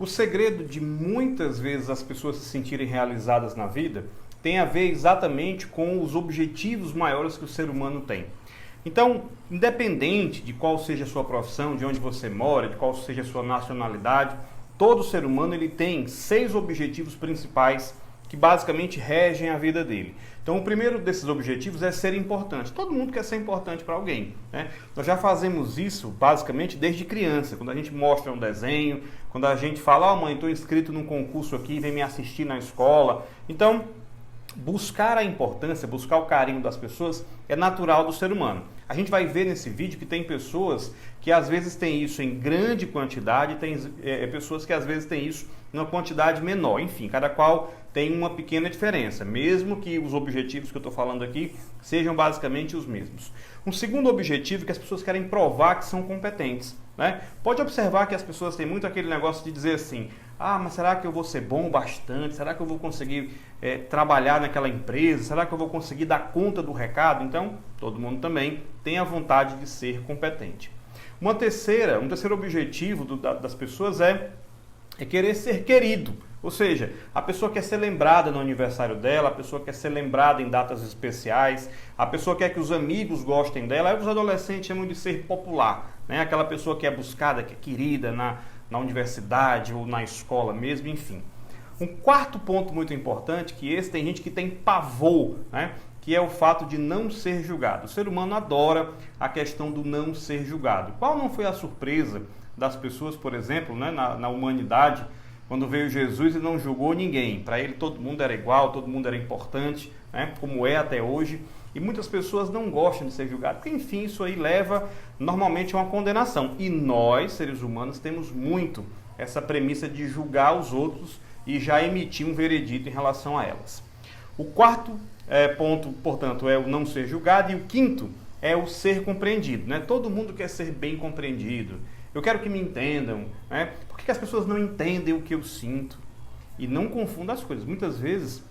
O segredo de muitas vezes as pessoas se sentirem realizadas na vida tem a ver exatamente com os objetivos maiores que o ser humano tem. Então, independente de qual seja a sua profissão, de onde você mora, de qual seja a sua nacionalidade, todo ser humano ele tem 6 objetivos principais que basicamente regem a vida dele. Então, o primeiro desses objetivos é ser importante. Todo mundo quer ser importante para alguém, né? Nós já fazemos isso basicamente desde criança, quando a gente mostra um desenho, quando a gente fala, mãe, estou inscrito num concurso aqui, vem me assistir na escola. Então, buscar a importância, buscar o carinho das pessoas é natural do ser humano. A gente vai ver nesse vídeo que tem pessoas que às vezes têm isso em grande quantidade, tem pessoas que às vezes têm isso em uma quantidade menor. Enfim, cada qual tem uma pequena diferença, mesmo que os objetivos que eu estou falando aqui sejam basicamente os mesmos. Um segundo objetivo é que as pessoas querem provar que são competentes, né? Pode observar que as pessoas têm muito aquele negócio de dizer assim, mas será que eu vou ser bom bastante? Será que eu vou conseguir trabalhar naquela empresa? Será que eu vou conseguir dar conta do recado? Então, todo mundo também tem a vontade de ser competente. Um terceiro objetivo das pessoas é querer ser querido. Ou seja, a pessoa quer ser lembrada no aniversário dela, a pessoa quer ser lembrada em datas especiais, a pessoa quer que os amigos gostem dela. Aí os adolescentes chamam de ser popular, né? Aquela pessoa que é buscada, que é querida na universidade ou na escola mesmo, enfim. Um quarto ponto muito importante, que esse tem gente que tem pavor, né? Que é o fato de não ser julgado. O ser humano adora a questão do não ser julgado. Qual não foi a surpresa das pessoas, por exemplo, né, na humanidade, quando veio Jesus e não julgou ninguém? Para ele todo mundo era igual, todo mundo era importante, né, como é até hoje. E muitas pessoas não gostam de ser julgadas, porque enfim, isso aí leva normalmente a uma condenação. E nós, seres humanos, temos muito essa premissa de julgar os outros e já emitir um veredito em relação a elas. O quarto ponto, portanto, é o não ser julgado, e o quinto é o ser compreendido, né? Todo mundo quer ser bem compreendido. Eu quero que me entendam, né? Por que as pessoas não entendem o que eu sinto? E não confunda as coisas. Muitas vezes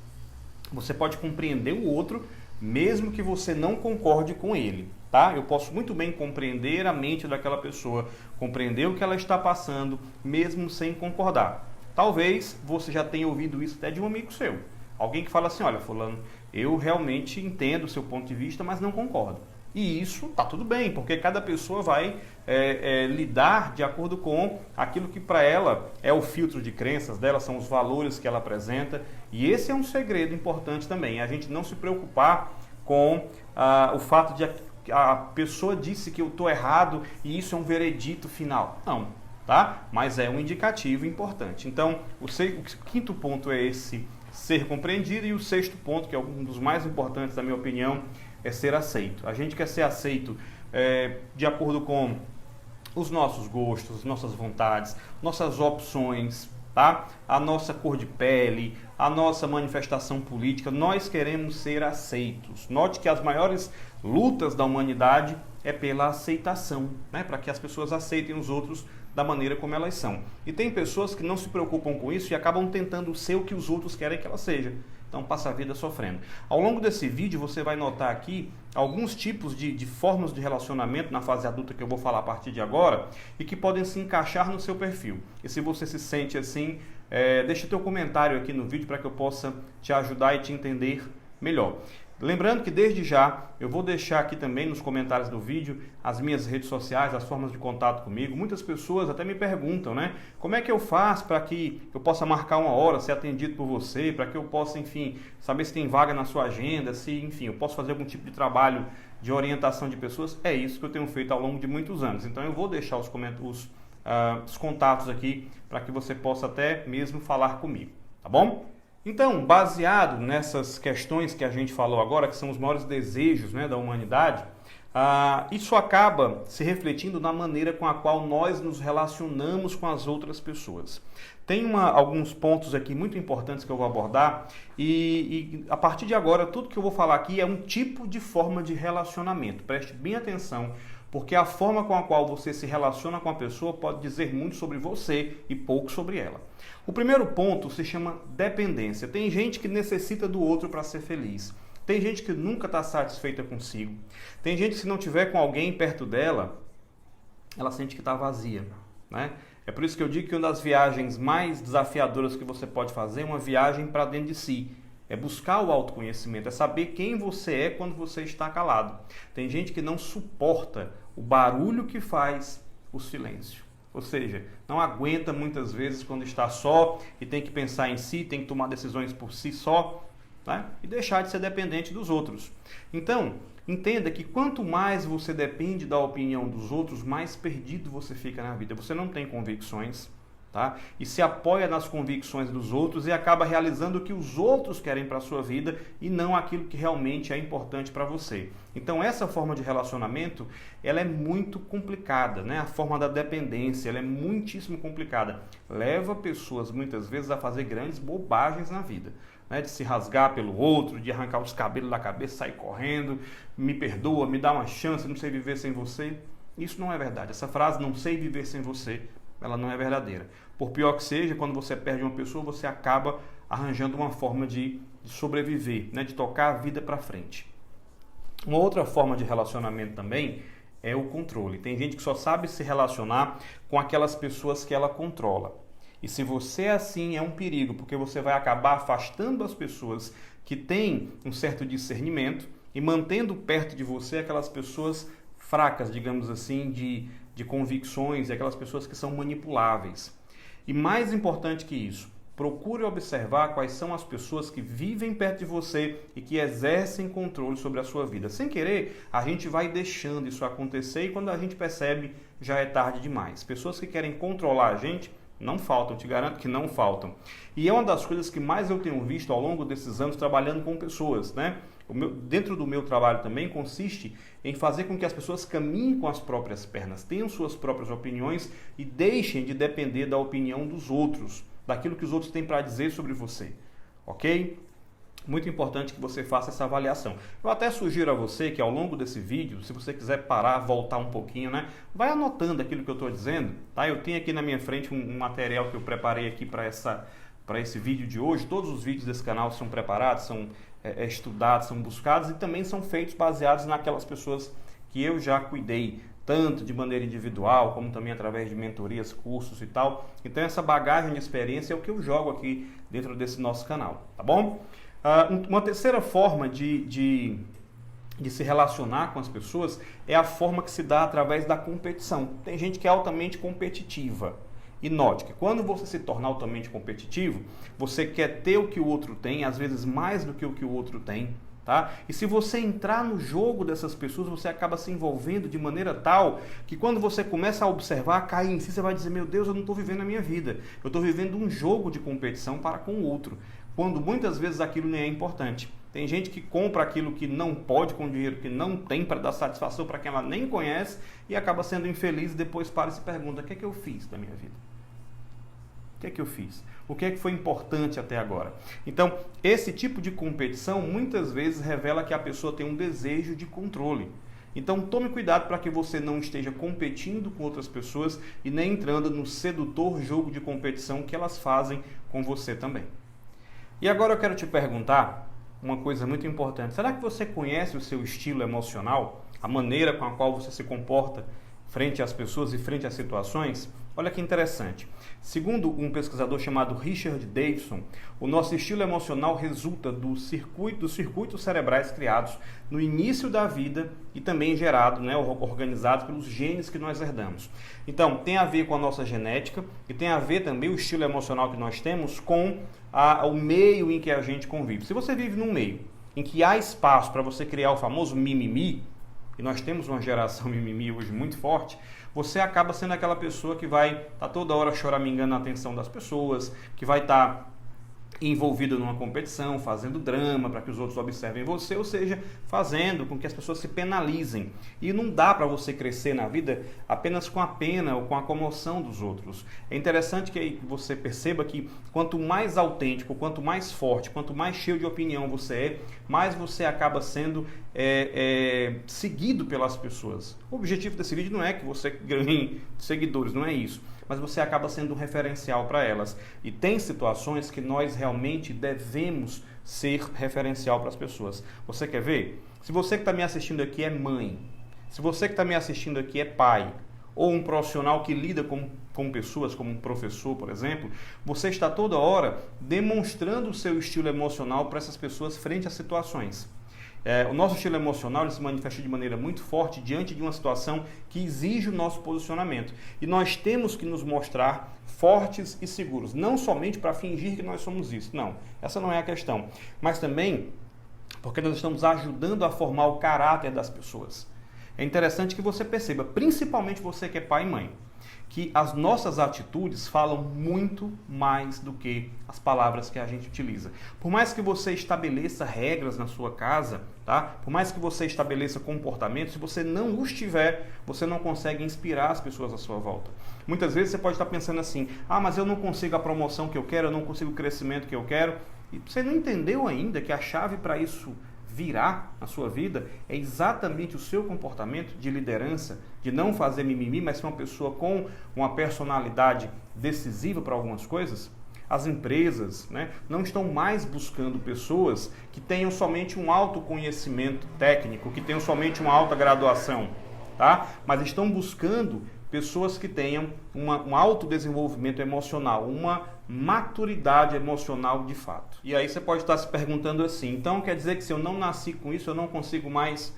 você pode compreender o outro, mesmo que você não concorde com ele, tá? Eu posso muito bem compreender a mente daquela pessoa, compreender o que ela está passando, mesmo sem concordar. Talvez você já tenha ouvido isso até de um amigo seu. Alguém que fala assim, olha, fulano, eu realmente entendo o seu ponto de vista, mas não concordo. E isso tá tudo bem, porque cada pessoa vai lidar de acordo com aquilo que para ela é o filtro de crenças dela, são os valores que ela apresenta. E esse é um segredo importante também, a gente não se preocupar com o fato de a pessoa disse que eu estou errado e isso é um veredito final. Não, tá? Mas é um indicativo importante. Então, o quinto ponto é esse, ser compreendido, e o sexto ponto, que é um dos mais importantes na minha opinião, é ser aceito. A gente quer ser aceito de acordo com os nossos gostos, as nossas vontades, nossas opções, tá? A nossa cor de pele, a nossa manifestação política. Nós queremos ser aceitos. Note que as maiores lutas da humanidade é pela aceitação, né? Para que as pessoas aceitem os outros da maneira como elas são. E tem pessoas que não se preocupam com isso e acabam tentando ser o que os outros querem que ela seja. Então passa a vida sofrendo. Ao longo desse vídeo você vai notar aqui alguns tipos de formas de relacionamento na fase adulta que eu vou falar a partir de agora e que podem se encaixar no seu perfil. E se você se sente assim, deixa o teu comentário aqui no vídeo para que eu possa te ajudar e te entender melhor. Lembrando que desde já eu vou deixar aqui também nos comentários do vídeo as minhas redes sociais, as formas de contato comigo. Muitas pessoas até me perguntam, né? Como é que eu faço para que eu possa marcar uma hora, ser atendido por você, para que eu possa, enfim, saber se tem vaga na sua agenda, se, enfim, eu posso fazer algum tipo de trabalho de orientação de pessoas. É isso que eu tenho feito ao longo de muitos anos. Então eu vou deixar os contatos aqui para que você possa até mesmo falar comigo, tá bom? Então, baseado nessas questões que a gente falou agora, que são os maiores desejos, né, da humanidade, isso acaba se refletindo na maneira com a qual nós nos relacionamos com as outras pessoas. Tem alguns pontos aqui muito importantes que eu vou abordar e a partir de agora tudo que eu vou falar aqui é um tipo de forma de relacionamento. Preste bem atenção, porque a forma com a qual você se relaciona com a pessoa pode dizer muito sobre você e pouco sobre ela. O primeiro ponto se chama dependência. Tem gente que necessita do outro para ser feliz. Tem gente que nunca está satisfeita consigo. Tem gente que se não tiver com alguém perto dela, ela sente que está vazia, né? É por isso que eu digo que uma das viagens mais desafiadoras que você pode fazer é uma viagem para dentro de si. É buscar o autoconhecimento, é saber quem você é quando você está calado. Tem gente que não suporta o barulho que faz o silêncio. Ou seja, não aguenta muitas vezes quando está só e tem que pensar em si, tem que tomar decisões por si só, né? E deixar de ser dependente dos outros. Então, entenda que quanto mais você depende da opinião dos outros, mais perdido você fica na vida. Você não tem convicções, tá? E se apoia nas convicções dos outros e acaba realizando o que os outros querem para a sua vida e não aquilo que realmente é importante para você. Então essa forma de relacionamento, ela é muito complicada, né? A forma da dependência, ela é muitíssimo complicada. Leva pessoas muitas vezes a fazer grandes bobagens na vida, né? De se rasgar pelo outro, de arrancar os cabelos da cabeça, sair correndo, me perdoa, me dá uma chance, não sei viver sem você. Isso não é verdade. Essa frase, não sei viver sem você, ela não é verdadeira. Por pior que seja, quando você perde uma pessoa, você acaba arranjando uma forma de sobreviver, né? De tocar a vida para frente. Uma outra forma de relacionamento também é o controle. Tem gente que só sabe se relacionar com aquelas pessoas que ela controla. E se você é assim, é um perigo, porque você vai acabar afastando as pessoas que têm um certo discernimento e mantendo perto de você aquelas pessoas fracas, digamos assim, de convicções e aquelas pessoas que são manipuláveis. E mais importante que isso, procure observar quais são as pessoas que vivem perto de você e que exercem controle sobre a sua vida. Sem querer, a gente vai deixando isso acontecer e quando a gente percebe, já é tarde demais. Pessoas que querem controlar a gente não faltam, te garanto que não faltam. E é uma das coisas que mais eu tenho visto ao longo desses anos trabalhando com pessoas, né? Dentro do meu trabalho também consiste em fazer com que as pessoas caminhem com as próprias pernas, tenham suas próprias opiniões e deixem de depender da opinião dos outros, daquilo que os outros têm para dizer sobre você, ok? Muito importante que você faça essa avaliação. Eu até sugiro a você que ao longo desse vídeo, se você quiser parar, voltar um pouquinho, né? Vai anotando aquilo que eu estou dizendo, tá? Eu tenho aqui na minha frente um material que eu preparei aqui para esse vídeo de hoje. Todos os vídeos desse canal são preparados, são estudados, são buscados e também são feitos baseados naquelas pessoas que eu já cuidei, tanto de maneira individual, como também através de mentorias, cursos e tal. Então essa bagagem de experiência é o que eu jogo aqui dentro desse nosso canal, tá bom? Uma terceira forma de se relacionar com as pessoas é a forma que se dá através da competição. Tem gente que é altamente competitiva. E note que quando você se torna altamente competitivo, você quer ter o que o outro tem, às vezes mais do que o outro tem, tá? E se você entrar no jogo dessas pessoas, você acaba se envolvendo de maneira tal que quando você começa a observar, cair em si, você vai dizer, meu Deus, eu não estou vivendo a minha vida. Eu estou vivendo um jogo de competição para com o outro, quando muitas vezes aquilo nem é importante. Tem gente que compra aquilo que não pode com dinheiro que não tem para dar satisfação para quem ela nem conhece e acaba sendo infeliz e depois para e se pergunta, o que é que eu fiz da minha vida? O que é que eu fiz? O que é que foi importante até agora? Então, esse tipo de competição muitas vezes revela que a pessoa tem um desejo de controle. Então, tome cuidado para que você não esteja competindo com outras pessoas e nem entrando no sedutor jogo de competição que elas fazem com você também. E agora eu quero te perguntar uma coisa muito importante. Será que você conhece o seu estilo emocional? A maneira com a qual você se comporta frente às pessoas e frente às situações? Olha que interessante. Segundo um pesquisador chamado Richard Davidson, o nosso estilo emocional resulta dos circuitos cerebrais criados no início da vida e também gerado, né, organizados pelos genes que nós herdamos. Então, tem a ver com a nossa genética e tem a ver também o estilo emocional que nós temos com o meio em que a gente convive. Se você vive num meio em que há espaço para você criar o famoso mimimi, e nós temos uma geração mimimi hoje muito forte, você acaba sendo aquela pessoa que vai estar toda hora choramingando na atenção das pessoas, que vai estar envolvido numa competição, fazendo drama para que os outros observem você, ou seja, fazendo com que as pessoas se penalizem. E não dá para você crescer na vida apenas com a pena ou com a comoção dos outros. É interessante que você perceba que quanto mais autêntico, quanto mais forte, quanto mais cheio de opinião você é, mais você acaba sendo seguido pelas pessoas. O objetivo desse vídeo não é que você ganhe seguidores, não é isso. Mas você acaba sendo um referencial para elas. E tem situações que nós realmente devemos ser referencial para as pessoas. Você quer ver? Se você que está me assistindo aqui é mãe, se você que está me assistindo aqui é pai, ou um profissional que lida com pessoas, como um professor, por exemplo, você está toda hora demonstrando o seu estilo emocional para essas pessoas frente a situações. O nosso estilo emocional ele se manifesta de maneira muito forte diante de uma situação que exige o nosso posicionamento. E nós temos que nos mostrar fortes e seguros, não somente para fingir que nós somos isso, não, essa não é a questão, mas também porque nós estamos ajudando a formar o caráter das pessoas. É interessante que você perceba, principalmente você que é pai e mãe, que as nossas atitudes falam muito mais do que as palavras que a gente utiliza. Por mais que você estabeleça regras na sua casa, tá? Por mais que você estabeleça comportamentos, se você não os tiver, você não consegue inspirar as pessoas à sua volta. Muitas vezes você pode estar pensando assim, mas eu não consigo a promoção que eu quero, eu não consigo o crescimento que eu quero. E você não entendeu ainda que a chave para isso virar na sua vida é exatamente o seu comportamento de liderança, de não fazer mimimi, mas ser uma pessoa com uma personalidade decisiva para algumas coisas. As empresas, não estão mais buscando pessoas que tenham somente um autoconhecimento técnico, que tenham somente uma alta graduação, tá? Mas estão buscando pessoas que tenham um autodesenvolvimento emocional, uma maturidade emocional de fato. E aí você pode estar se perguntando assim, então quer dizer que se eu não nasci com isso, eu não consigo mais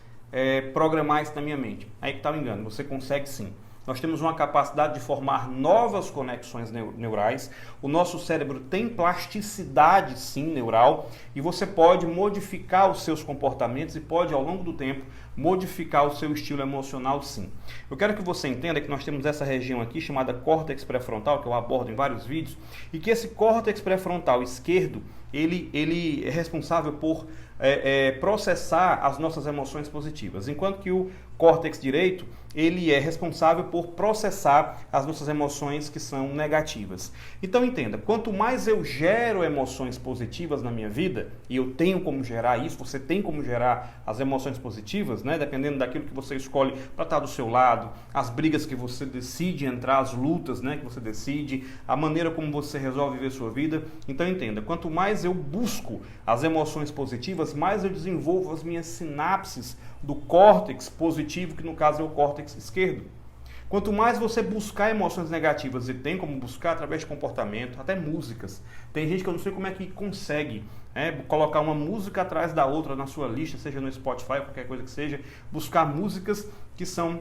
programar isso na minha mente. Aí que está o engano, você consegue sim. Nós temos uma capacidade de formar novas conexões neurais, o nosso cérebro tem plasticidade sim neural e você pode modificar os seus comportamentos e pode ao longo do tempo modificar o seu estilo emocional sim. Eu quero que você entenda que nós temos essa região aqui chamada córtex pré-frontal, que eu abordo em vários vídeos, e que esse córtex pré-frontal esquerdo, ele é responsável por processar as nossas emoções positivas, enquanto que o córtex direito, ele é responsável por processar as nossas emoções que são negativas. Então entenda, quanto mais eu gero emoções positivas na minha vida, e eu tenho como gerar isso, você tem como gerar as emoções positivas, dependendo daquilo que você escolhe para estar do seu lado, as brigas que você decide entrar, as lutas que você decide, a maneira como você resolve viver sua vida. Então entenda, quanto mais eu busco as emoções positivas, mais eu desenvolvo as minhas sinapses do córtex positivo, que no caso é o córtex esquerdo. Quanto mais você buscar emoções negativas, e tem como buscar através de comportamento, até músicas. Tem gente que eu não sei como é que consegue colocar uma música atrás da outra na sua lista, seja no Spotify, qualquer coisa que seja, buscar músicas que são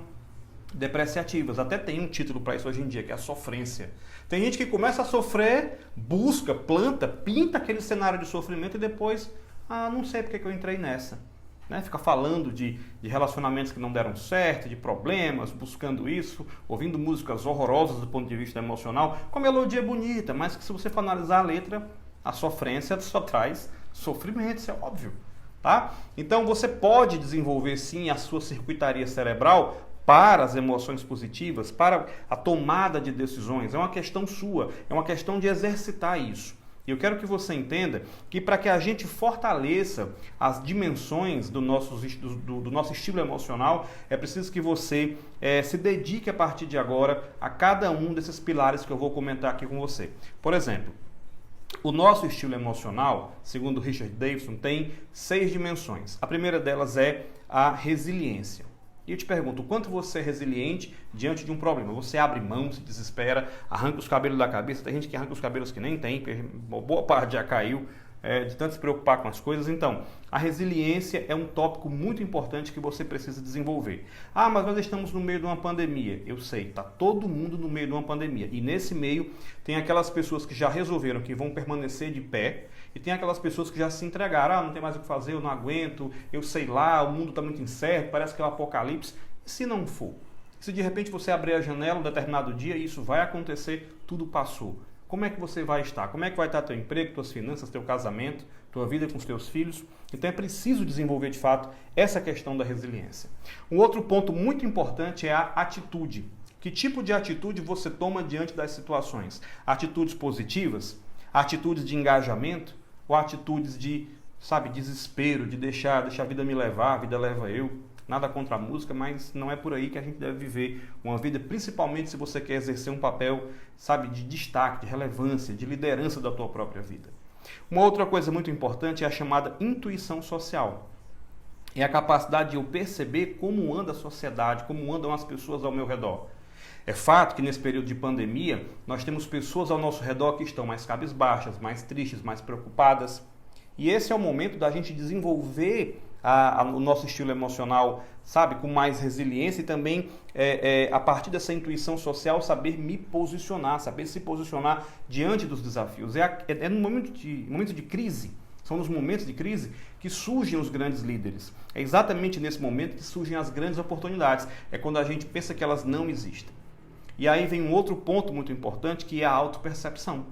depreciativas. Até tem um título para isso hoje em dia, que é a sofrência. Tem gente que começa a sofrer, busca, planta, pinta aquele cenário de sofrimento e depois, não sei porque que eu entrei nessa. Fica falando de relacionamentos que não deram certo, de problemas, buscando isso, ouvindo músicas horrorosas do ponto de vista emocional, com a melodia bonita, mas que se você for analisar a letra, a sofrência só traz sofrimento, isso é óbvio. Tá? Então você pode desenvolver sim a sua circuitaria cerebral para as emoções positivas, para a tomada de decisões, é uma questão sua, é uma questão de exercitar isso. E eu quero que você entenda que para que a gente fortaleça as dimensões do nosso estilo emocional, é preciso que você se dedique a partir de agora a cada um desses pilares que eu vou comentar aqui com você. Por exemplo, o nosso estilo emocional, segundo Richard Davidson, tem 6 dimensões. A primeira delas é a resiliência. E eu te pergunto, o quanto você é resiliente diante de um problema? Você abre mão, se desespera, arranca os cabelos da cabeça. Tem gente que arranca os cabelos que nem tem, porque boa parte já caiu de tanto se preocupar com as coisas. Então, a resiliência é um tópico muito importante que você precisa desenvolver. Mas nós estamos no meio de uma pandemia. Eu sei, está todo mundo no meio de uma pandemia. E nesse meio tem aquelas pessoas que já resolveram que vão permanecer de pé, e tem aquelas pessoas que já se entregaram, não tem mais o que fazer, eu não aguento, eu sei lá, o mundo está muito incerto, parece que é o apocalipse. E se não for? Se de repente você abrir a janela um determinado dia e isso vai acontecer, tudo passou. Como é que você vai estar? Como é que vai estar teu emprego, tuas finanças, teu casamento, tua vida com os teus filhos? Então é preciso desenvolver de fato essa questão da resiliência. Um outro ponto muito importante é a atitude. Que tipo de atitude você toma diante das situações? Atitudes positivas? Atitudes de engajamento? Ou atitudes de, desespero, de deixar a vida me levar, a vida leva eu? Nada contra a música, mas não é por aí que a gente deve viver uma vida, principalmente se você quer exercer um papel, de destaque, de relevância, de liderança da tua própria vida. Uma outra coisa muito importante é a chamada intuição social. É a capacidade de eu perceber como anda a sociedade, como andam as pessoas ao meu redor. É fato que nesse período de pandemia, nós temos pessoas ao nosso redor que estão mais cabisbaixas, mais tristes, mais preocupadas. E esse é o momento da gente desenvolver o nosso estilo emocional, sabe, com mais resiliência e também, a partir dessa intuição social, saber me posicionar, saber se posicionar diante dos desafios. É no momento de crise, são nos momentos de crise que surgem os grandes líderes. É exatamente nesse momento que surgem as grandes oportunidades. É quando a gente pensa que elas não existem. E aí vem um outro ponto muito importante, que é a autopercepção.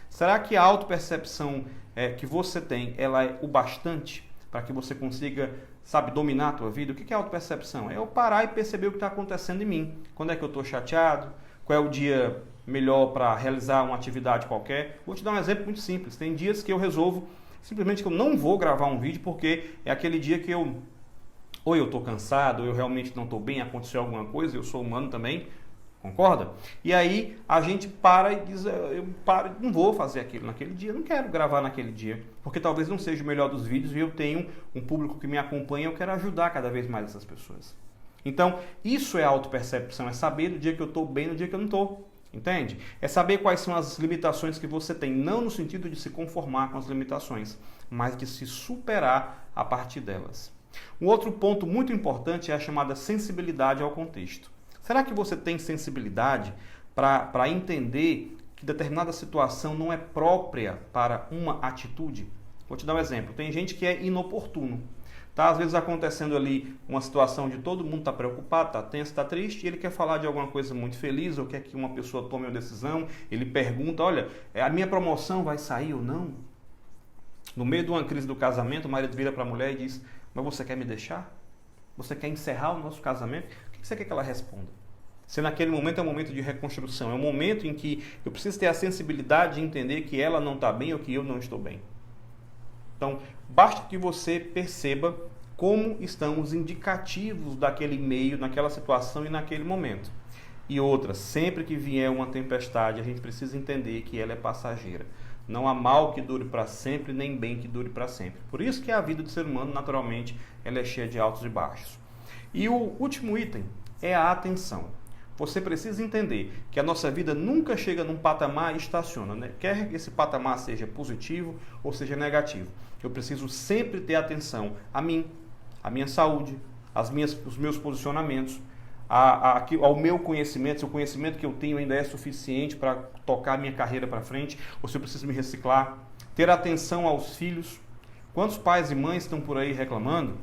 Será que a autopercepção que você tem, ela é o bastante para que você consiga, sabe, dominar a tua vida? O que é autopercepção? É eu parar e perceber o que está acontecendo em mim. Quando é que eu estou chateado? Qual é o dia melhor para realizar uma atividade qualquer? Vou te dar um exemplo muito simples. Tem dias que eu resolvo simplesmente que eu não vou gravar um vídeo porque é aquele dia que ou eu estou cansado, ou eu realmente não estou bem, aconteceu alguma coisa, eu sou humano também. Concorda? E aí a gente para e diz, não vou fazer aquilo naquele dia, não quero gravar naquele dia, porque talvez não seja o melhor dos vídeos e eu tenho um público que me acompanha, eu quero ajudar cada vez mais essas pessoas. Então, isso é autopercepção, é saber do dia que eu estou bem e do dia que eu não estou. Entende? É saber quais são as limitações que você tem, não no sentido de se conformar com as limitações, mas de se superar a partir delas. Um outro ponto muito importante é a chamada sensibilidade ao contexto. Será que você tem sensibilidade para entender que determinada situação não é própria para uma atitude? Vou te dar um exemplo. Tem gente que é inoportuno. Tá, às vezes acontecendo ali uma situação de todo mundo está preocupado, está tenso, está triste, e ele quer falar de alguma coisa muito feliz, ou quer que uma pessoa tome uma decisão, ele pergunta, olha, a minha promoção vai sair ou não? No meio de uma crise do casamento, o marido vira para a mulher e diz, mas você quer me deixar? Você quer encerrar o nosso casamento? O que você quer que ela responda? Se naquele momento é um momento de reconstrução, é um momento em que eu preciso ter a sensibilidade de entender que ela não está bem ou que eu não estou bem. Então, basta que você perceba como estão os indicativos daquele meio, naquela situação e naquele momento. E outra, sempre que vier uma tempestade, a gente precisa entender que ela é passageira. Não há mal que dure para sempre, nem bem que dure para sempre. Por isso que a vida do ser humano, naturalmente, ela é cheia de altos e baixos. E o último item é a atenção. Você precisa entender que a nossa vida nunca chega num patamar e estaciona, né? Quer que esse patamar seja positivo ou seja negativo. Eu preciso sempre ter atenção a mim, a minha saúde, os meus posicionamentos, ao meu conhecimento, se o conhecimento que eu tenho ainda é suficiente para tocar a minha carreira para frente, ou se eu preciso me reciclar. Ter atenção aos filhos. Quantos pais e mães estão por aí reclamando?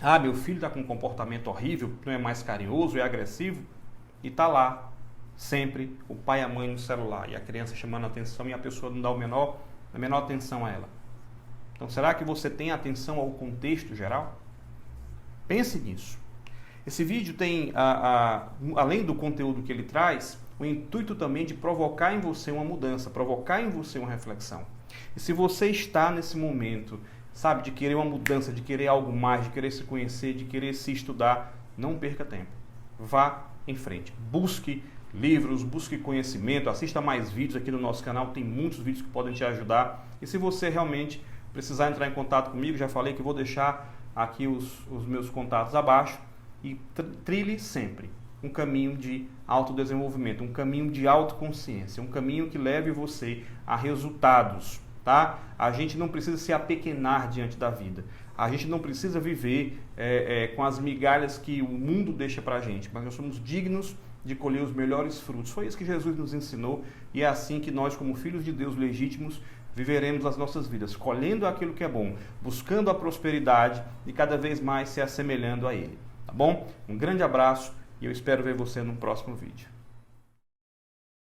Ah, meu filho está com um comportamento horrível, não é mais carinhoso, é agressivo. E está lá, sempre, o pai e a mãe no celular, e a criança chamando a atenção e a pessoa não dá a menor atenção a ela. Então, será que você tem atenção ao contexto geral? Pense nisso. Esse vídeo tem, além do conteúdo que ele traz, o intuito também de provocar em você uma mudança, provocar em você uma reflexão. E se você está nesse momento, sabe, de querer uma mudança, de querer algo mais, de querer se conhecer, de querer se estudar, não perca tempo. Vá em frente. Busque livros, busque conhecimento, assista mais vídeos aqui no nosso canal, tem muitos vídeos que podem te ajudar. E se você realmente precisar entrar em contato comigo, já falei que vou deixar aqui os meus contatos abaixo, e trilhe sempre um caminho de autodesenvolvimento, um caminho de autoconsciência, um caminho que leve você a resultados, tá? A gente não precisa se apequenar diante da vida. A gente não precisa viver com as migalhas que o mundo deixa pra gente, mas nós somos dignos de colher os melhores frutos. Foi isso que Jesus nos ensinou e é assim que nós, como filhos de Deus legítimos, viveremos as nossas vidas, colhendo aquilo que é bom, buscando a prosperidade e cada vez mais se assemelhando a Ele. Tá bom? Um grande abraço e eu espero ver você no próximo vídeo.